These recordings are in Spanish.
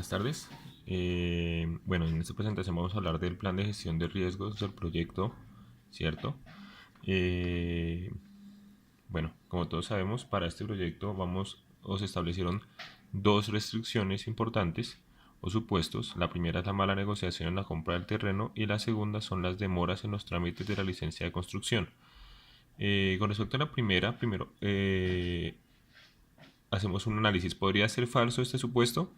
Buenas tardes. Bueno, en esta presentación vamos a hablar del plan de gestión de riesgos del proyecto, ¿cierto? Eh, bueno, como todos sabemos, para este proyecto se establecieron dos restricciones importantes o supuestos. La primera es la mala negociación en la compra del terreno y la segunda son las demoras en los trámites de la licencia de construcción. Con respecto a la primera, primero hacemos un análisis. ¿Podría ser falso este supuesto?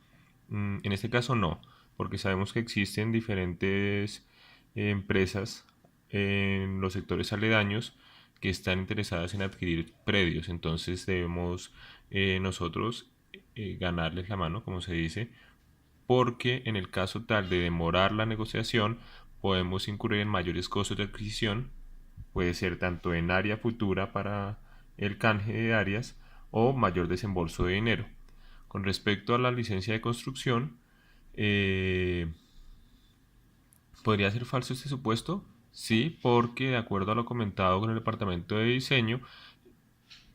En este caso no, porque sabemos que existen diferentes empresas en los sectores aledaños que están interesadas en adquirir predios. Entonces debemos nosotros ganarles la mano, como se dice, porque en el caso tal de demorar la negociación podemos incurrir en mayores costos de adquisición. Puede ser tanto en área futura para el canje de áreas o mayor desembolso de dinero. Con respecto a la licencia de construcción, eh, ¿podría ser falso este supuesto? Sí, porque de acuerdo a lo comentado con el departamento de diseño,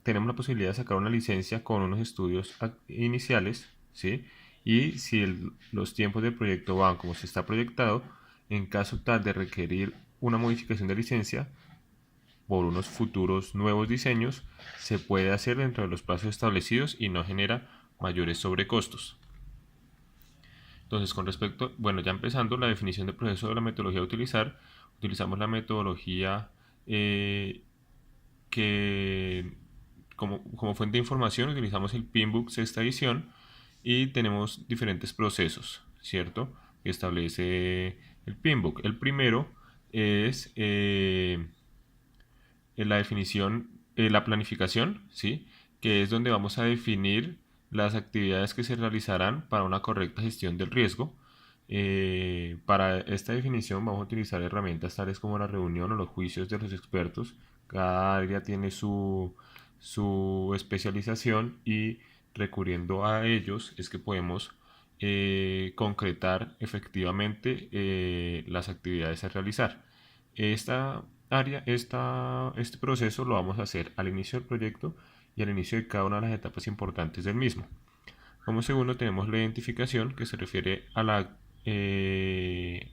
tenemos la posibilidad de sacar una licencia con unos estudios iniciales, ¿sí? Y si los tiempos del proyecto van como se está proyectado, en caso tal de requerir una modificación de licencia por unos futuros nuevos diseños, se puede hacer dentro de los plazos establecidos y no genera mayores sobrecostos. Entonces, con respecto, bueno, ya empezando la definición del proceso de la metodología a utilizar, utilizamos la metodología eh, que como fuente de información utilizamos el Pinbook sexta edición y tenemos diferentes procesos, ¿cierto? Que establece el Pinbook. El primero es la definición, la planificación, ¿sí? Que es donde vamos a definir las actividades que se realizarán para una correcta gestión del riesgo. Para esta definición vamos a utilizar herramientas tales como la reunión o los juicios de los expertos. Cada área tiene su especialización y recurriendo a ellos es que podemos concretar efectivamente las actividades a realizar. Este proceso lo vamos a hacer al inicio del proyecto y al inicio de cada una de las etapas importantes del mismo. Como segundo tenemos la identificación, que se refiere a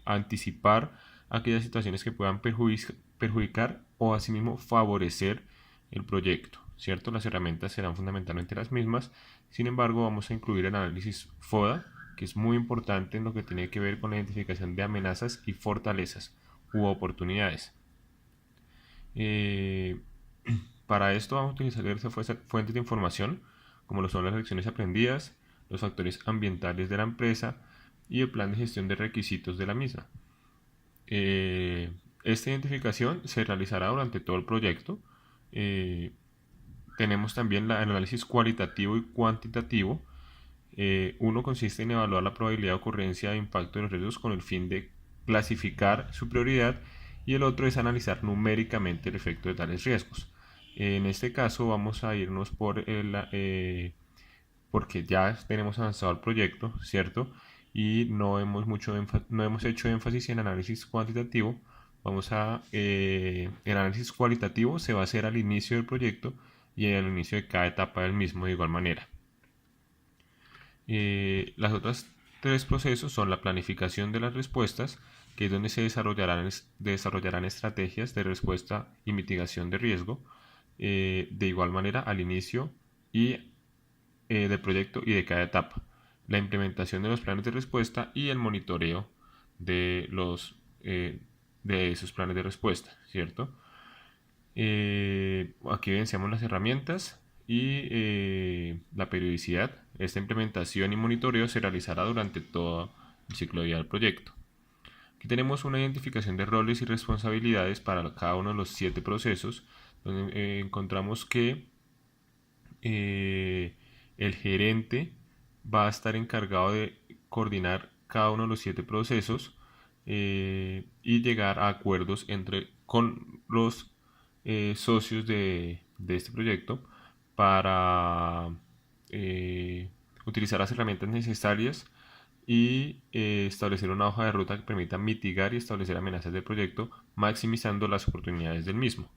anticipar aquellas situaciones que puedan perjudicar o asimismo favorecer el proyecto, ¿cierto? Las herramientas serán fundamentalmente las mismas, sin embargo vamos a incluir el análisis FODA, que es muy importante en lo que tiene que ver con la identificación de amenazas y fortalezas u oportunidades. Eh, para esto vamos a utilizar diversas fuentes de información, como lo son las lecciones aprendidas, los factores ambientales de la empresa y el plan de gestión de requisitos de la misma. Eh, Esta identificación se realizará durante todo el proyecto. Eh, Tenemos también el análisis cualitativo y cuantitativo. Uno consiste en evaluar la probabilidad de ocurrencia de impacto de los riesgos con el fin de clasificar su prioridad y el otro es analizar numéricamente el efecto de tales riesgos. En este caso vamos a irnos porque ya tenemos avanzado el proyecto, ¿cierto? Y no hemos hecho énfasis en análisis cuantitativo. El análisis cualitativo se va a hacer al inicio del proyecto y al inicio de cada etapa del mismo de igual manera. Las otras tres procesos son la planificación de las respuestas, que es donde se desarrollarán estrategias de respuesta y mitigación de riesgo, de igual manera al inicio y del proyecto y de cada etapa. La implementación de los planes de respuesta y el monitoreo de de esos planes de respuesta, ¿cierto? Aquí evidenciamos las herramientas y la periodicidad. Esta implementación y monitoreo se realizará durante todo el ciclo de vida del proyecto. Aquí tenemos una identificación de roles y responsabilidades para cada uno de los 7 procesos, donde encontramos que el gerente va a estar encargado de coordinar cada uno de los 7 procesos y llegar a acuerdos con los socios de este proyecto para utilizar las herramientas necesarias y establecer una hoja de ruta que permita mitigar y establecer amenazas del proyecto, maximizando las oportunidades del mismo.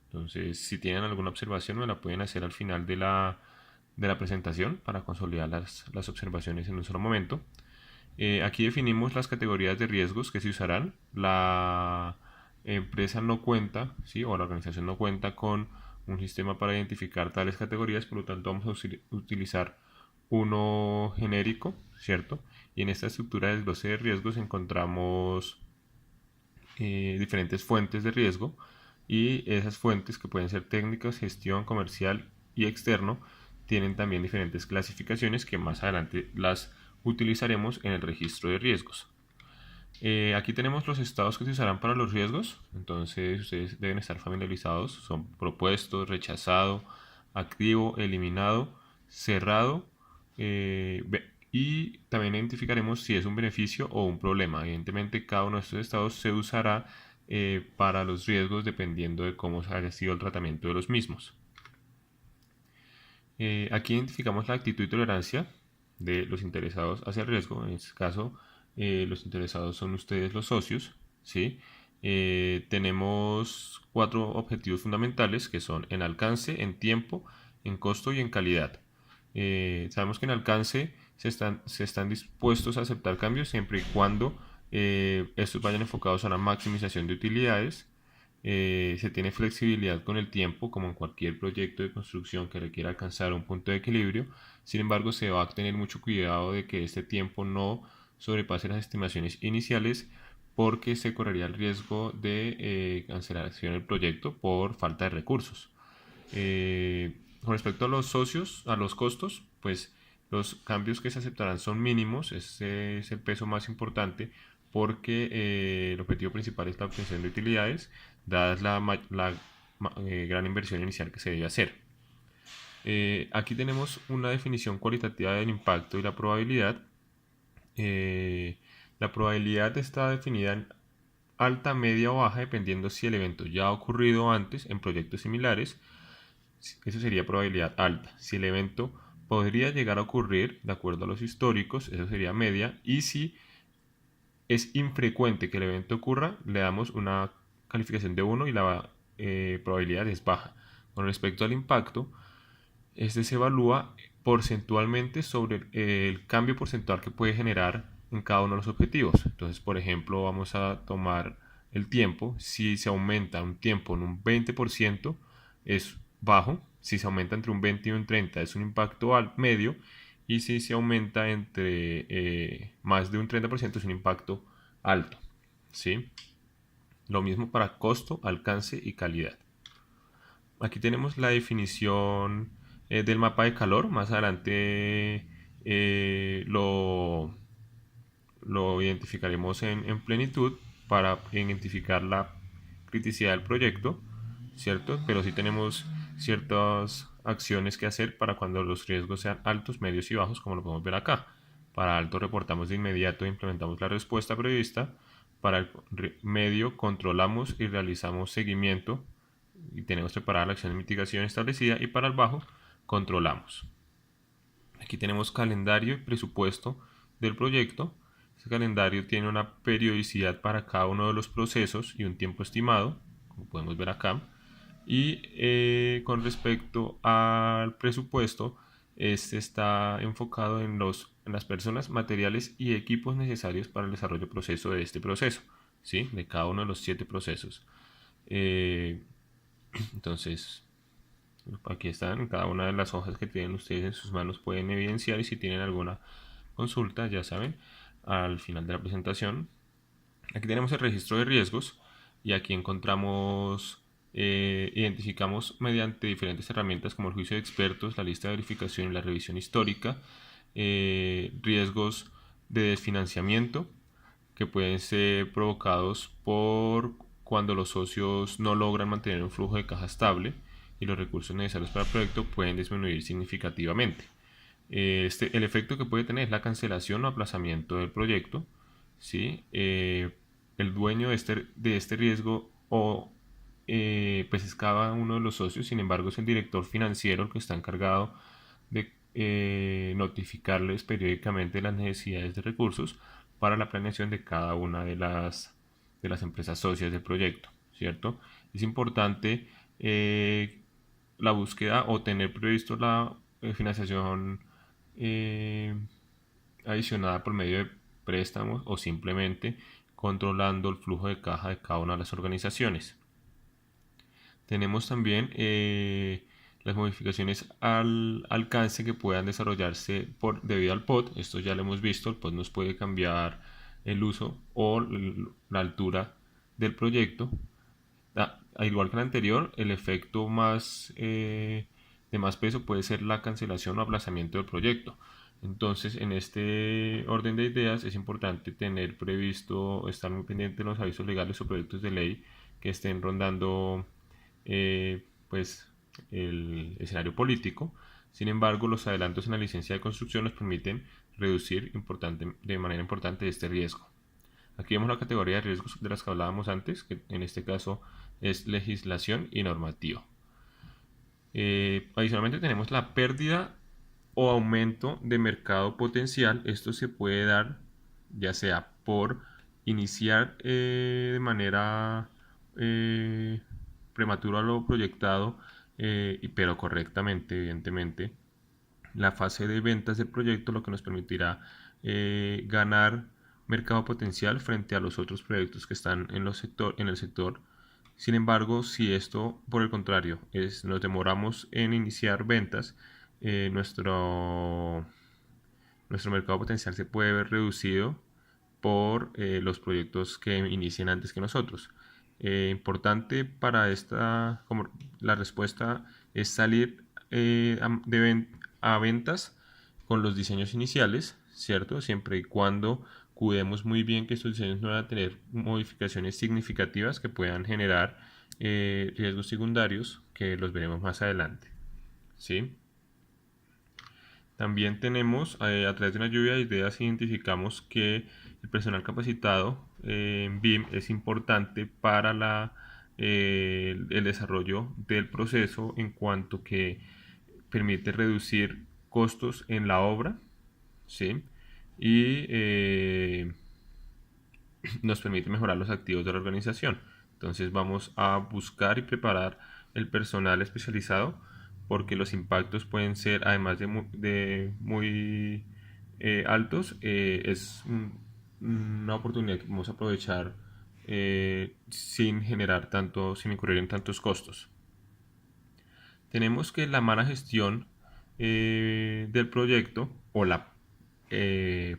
Entonces, si tienen alguna observación, me la pueden hacer al final de la presentación para consolidar las observaciones en un solo momento. Aquí definimos las categorías de riesgos que se usarán. La empresa no cuenta, ¿sí? O la organización no cuenta con un sistema para identificar tales categorías, por lo tanto vamos a utilizar uno genérico, ¿cierto? Y en esta estructura del desglose de riesgos encontramos diferentes fuentes de riesgo, y esas fuentes, que pueden ser técnicas, gestión, comercial y externo, tienen también diferentes clasificaciones que más adelante las utilizaremos en el registro de riesgos. Aquí tenemos los estados que se usarán para los riesgos, entonces ustedes deben estar familiarizados. Son propuesto, rechazado, activo, eliminado, cerrado, y también identificaremos si es un beneficio o un problema. Evidentemente cada uno de estos estados se usará para los riesgos dependiendo de cómo haya sido el tratamiento de los mismos. Aquí identificamos la actitud y tolerancia de los interesados hacia el riesgo. En este caso, los interesados son ustedes, los socios, ¿sí? Tenemos 4 objetivos fundamentales, que son en alcance, en tiempo, en costo y en calidad. Sabemos que en alcance se están dispuestos a aceptar cambios siempre y cuando estos vayan enfocados a la maximización de utilidades. Se tiene flexibilidad con el tiempo, como en cualquier proyecto de construcción que requiera alcanzar un punto de equilibrio. Sin embargo, se va a tener mucho cuidado de que este tiempo no sobrepase las estimaciones iniciales, porque se correría el riesgo de cancelación del proyecto por falta de recursos. Con respecto a los socios, a los costos, pues los cambios que se aceptarán son mínimos. Ese es el peso más importante, porque el objetivo principal es la obtención de utilidades, dadas la gran inversión inicial que se debe hacer. Aquí tenemos una definición cualitativa del impacto y la probabilidad. La probabilidad está definida en alta, media o baja, dependiendo si el evento ya ha ocurrido antes en proyectos similares. Eso sería probabilidad alta. Si el evento podría llegar a ocurrir de acuerdo a los históricos, eso sería media. Y si es infrecuente que el evento ocurra, le damos una calificación de 1 y la probabilidad es baja. Con respecto al impacto, este se evalúa porcentualmente sobre el cambio porcentual que puede generar en cada uno de los objetivos. Entonces, por ejemplo, vamos a tomar el tiempo. Si se aumenta un tiempo en un 20%, es bajo. Si se aumenta entre un 20 y un 30, es un impacto medio. Y si se aumenta entre más de un 30%, es un impacto alto, ¿sí? Lo mismo para costo, alcance y calidad. Aquí tenemos la definición del mapa de calor. Más adelante lo identificaremos en plenitud para identificar la criticidad del proyecto, ¿cierto? Pero sí tenemos ciertas acciones que hacer para cuando los riesgos sean altos, medios y bajos, como lo podemos ver acá. Para alto reportamos de inmediato e implementamos la respuesta prevista. Para el medio controlamos y realizamos seguimiento y tenemos preparada la acción de mitigación establecida, y para el bajo controlamos. Aquí tenemos calendario y presupuesto del proyecto. Este calendario tiene una periodicidad para cada uno de los procesos y un tiempo estimado, como podemos ver acá. Y con respecto al presupuesto, este está enfocado en las personas, materiales y equipos necesarios para el desarrollo proceso de este proceso, ¿sí? De cada uno de los 7 procesos. Entonces, aquí están cada una de las hojas que tienen ustedes en sus manos, pueden evidenciar, y si tienen alguna consulta, ya saben, al final de la presentación. Aquí tenemos el registro de riesgos, y aquí encontramos, identificamos mediante diferentes herramientas como el juicio de expertos, la lista de verificación y la revisión histórica, riesgos de desfinanciamiento, que pueden ser provocados por cuando los socios no logran mantener un flujo de caja estable y los recursos necesarios para el proyecto pueden disminuir significativamente. El efecto que puede tener es la cancelación o aplazamiento del proyecto, ¿sí? El dueño de este riesgo pues es cada uno de los socios. Sin embargo, es el director financiero el que está encargado de notificarles periódicamente las necesidades de recursos para la planeación de cada una de las empresas socias del proyecto, ¿cierto? Es importante la búsqueda o tener previsto la financiación adicionada por medio préstamos o simplemente controlando el flujo de caja de cada una de las organizaciones. Tenemos también las modificaciones al alcance que puedan desarrollarse debido al pod. Esto ya lo hemos visto, el pod nos puede cambiar el uso o la altura del proyecto. Al igual que el anterior, el efecto de más peso puede ser la cancelación o aplazamiento del proyecto. Entonces, en este orden de ideas es importante tener previsto, estar muy pendiente de los avisos legales o proyectos de ley que estén rondando pues el escenario político. Sin embargo, los adelantos en la licencia de construcción nos permiten reducir de manera importante este riesgo. Aquí vemos la categoría de riesgos de las que hablábamos antes, que en este caso es legislación y normativa. Adicionalmente tenemos la pérdida o aumento de mercado potencial. Esto se puede dar ya sea por iniciar de manera prematura lo proyectado, pero correctamente, evidentemente, la fase de ventas del proyecto, lo que nos permitirá ganar mercado potencial frente a los otros proyectos que están en el sector. Sin embargo, si esto, por el contrario, nos demoramos en iniciar ventas, nuestro mercado potencial se puede ver reducido por los proyectos que inicien antes que nosotros. Importante para esta, como la respuesta es salir a ventas con los diseños iniciales, ¿cierto? Siempre y cuando cuidemos muy bien que estos diseños no van a tener modificaciones significativas que puedan generar riesgos secundarios que los veremos más adelante, ¿sí? También tenemos, a través de una lluvia de ideas, identificamos que el personal capacitado en BIM es importante para el desarrollo del proceso en cuanto que permite reducir costos en la obra, ¿sí? Y nos permite mejorar los activos de la organización. Entonces vamos a buscar y preparar el personal especializado porque los impactos pueden ser, además de muy altos, es una oportunidad que podemos aprovechar sin incurrir en tantos costos. Tenemos que la mala gestión del proyecto o la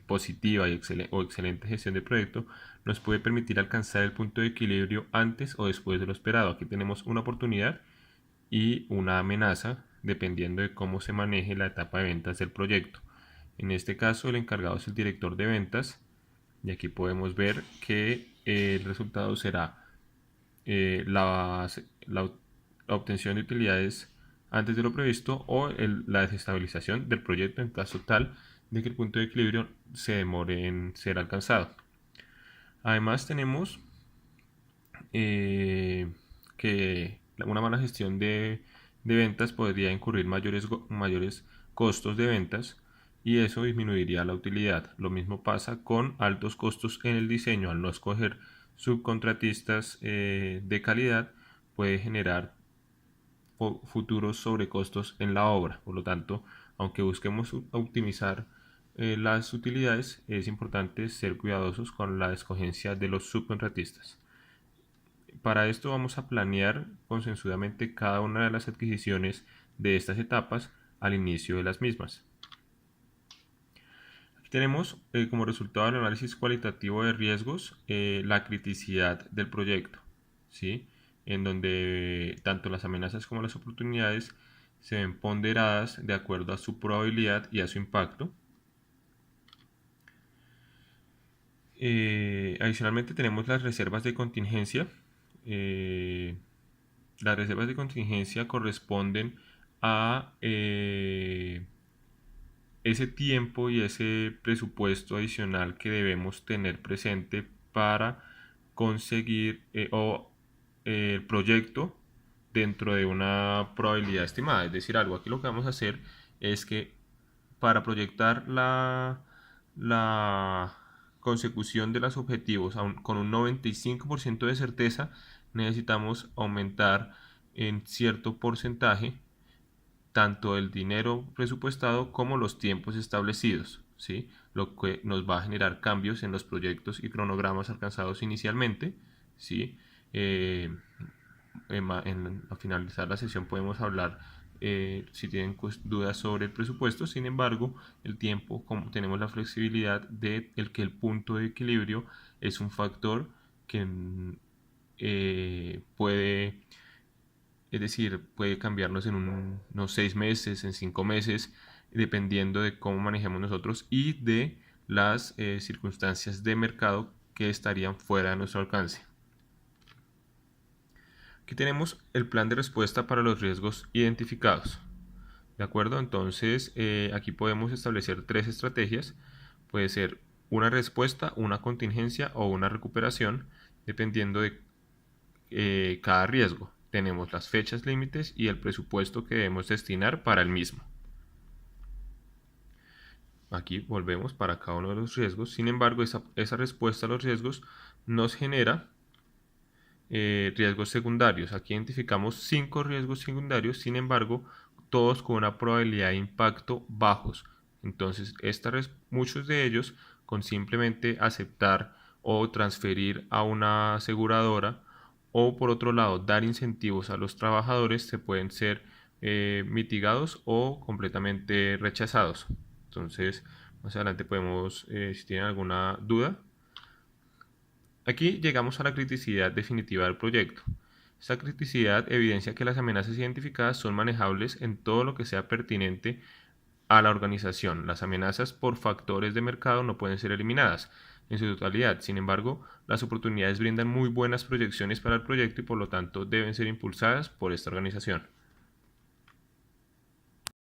positiva o excelente gestión del proyecto nos puede permitir alcanzar el punto de equilibrio antes o después de lo esperado. Aquí tenemos una oportunidad y una amenaza dependiendo de cómo se maneje la etapa de ventas del proyecto. En este caso el encargado es el director de ventas y aquí podemos ver que el resultado será la obtención de utilidades antes de lo previsto o la desestabilización del proyecto en caso tal de que el punto de equilibrio se demore en ser alcanzado. Además tenemos que una mala gestión de ventas podría incurrir mayores costos de ventas y eso disminuiría la utilidad. Lo mismo pasa con altos costos en el diseño. Al no escoger subcontratistas de calidad puede generar futuros sobrecostos en la obra. Por lo tanto, aunque busquemos optimizar las utilidades, es importante ser cuidadosos con la escogencia de los subcontratistas. Para esto vamos a planear consensudamente cada una de las adquisiciones de estas etapas al inicio de las mismas. Aquí tenemos como resultado del análisis cualitativo de riesgos la criticidad del proyecto, ¿sí? En donde tanto las amenazas como las oportunidades se ven ponderadas de acuerdo a su probabilidad y a su impacto. Adicionalmente tenemos las reservas de contingencia. Las reservas de contingencia corresponden a ese tiempo y ese presupuesto adicional que debemos tener presente para conseguir el proyecto dentro de una probabilidad estimada. Es decir, algo aquí lo que vamos a hacer es que para proyectar la consecución de los objetivos con un 95% de certeza, necesitamos aumentar en cierto porcentaje tanto el dinero presupuestado como los tiempos establecidos, ¿sí? Lo que nos va a generar cambios en los proyectos y cronogramas alcanzados inicialmente, ¿sí? Eh, al finalizar la sesión podemos hablar si tienen dudas sobre el presupuesto. Sin embargo, el tiempo, como tenemos la flexibilidad de que el punto de equilibrio es un factor que puede, es decir, puede cambiarnos en unos 6 meses, en 5 meses, dependiendo de cómo manejemos nosotros y de las circunstancias de mercado que estarían fuera de nuestro alcance. Aquí tenemos el plan de respuesta para los riesgos identificados. ¿De acuerdo? Entonces, aquí podemos establecer 3 estrategias. Puede ser una respuesta, una contingencia o una recuperación, dependiendo de cada riesgo. Tenemos las fechas límites y el presupuesto que debemos destinar para el mismo. Aquí volvemos para cada uno de los riesgos. Sin embargo, esa respuesta a los riesgos nos genera riesgos secundarios. Aquí identificamos 5 riesgos secundarios, sin embargo, todos con una probabilidad de impacto bajos. Entonces, muchos de ellos, con simplemente aceptar o transferir a una aseguradora, o por otro lado, dar incentivos a los trabajadores, se pueden ser mitigados o completamente rechazados. Entonces, más adelante podemos, si tienen alguna duda. Aquí llegamos a la criticidad definitiva del proyecto. Esta criticidad evidencia que las amenazas identificadas son manejables en todo lo que sea pertinente a la organización. Las amenazas por factores de mercado no pueden ser eliminadas en su totalidad. Sin embargo, las oportunidades brindan muy buenas proyecciones para el proyecto y por lo tanto deben ser impulsadas por esta organización.